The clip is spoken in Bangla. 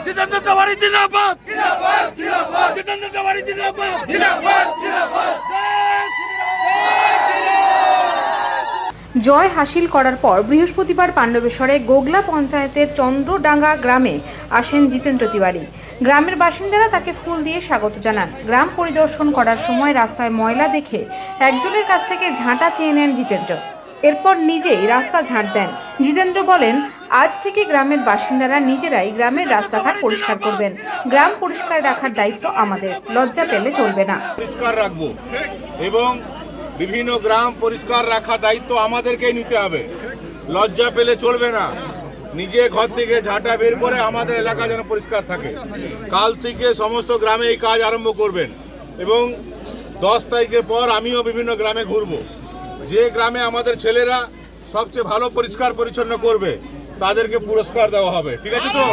जितेंद्र तिवारी जिंदाबाद जिंदाबाद जिंदाबाद जितेंद्र तिवारी जिंदाबाद जिंदाबाद जिंदाबाद জয় হাসিল করার পর বৃহস্পতিবার পাণ্ডবেশ্বরে গোগলা পঞ্চায়েতের চন্দ্রডাঙ্গা গ্রামে আসেন জিতেন্দ্র তিওয়ারি। গ্রামের বাসিন্দারা তাকে ফুল দিয়ে স্বাগত জানান। গ্রাম পরিদর্শন করার সময় রাস্তায় ময়লা দেখে একজনের কাছ থেকে ঝাঁটা চেয়ে নেন জিতেন্দ্র। এরপর নিজেই রাস্তা ঝাঁট দেন। জিতেন্দ্র বলেন, আজ থেকে গ্রামের বাসিন্দারা নিজেরাই গ্রামের রাস্তাঘাট পরিষ্কার করবেন। গ্রাম পরিষ্কার রাখার দায়িত্ব আমাদের, লজ্জা পেলে চলবে না। পরিষ্কার রাখবো এবং বিভিন্ন গ্রাম পরিষ্কার রাখার দায়িত্ব আমাদেরকেই নিতে হবে, লজ্জা পেলে চলবে না। নিজে ঘর থেকে ঝাঁটা বের করে আমাদের এলাকা যেন পরিষ্কার থাকে। কাল থেকে সমস্ত গ্রামে এই কাজ আরম্ভ করবেন এবং 10 তারিখের পর আমিও বিভিন্ন গ্রামে ঘুরবো। যে গ্রামে আমাদের ছেলেরা সবচেয়ে ভালো পরিষ্কার পরিচ্ছন্ন করবে তাদেরকে পুরস্কার দেওয়া হবে, ঠিক আছে তো?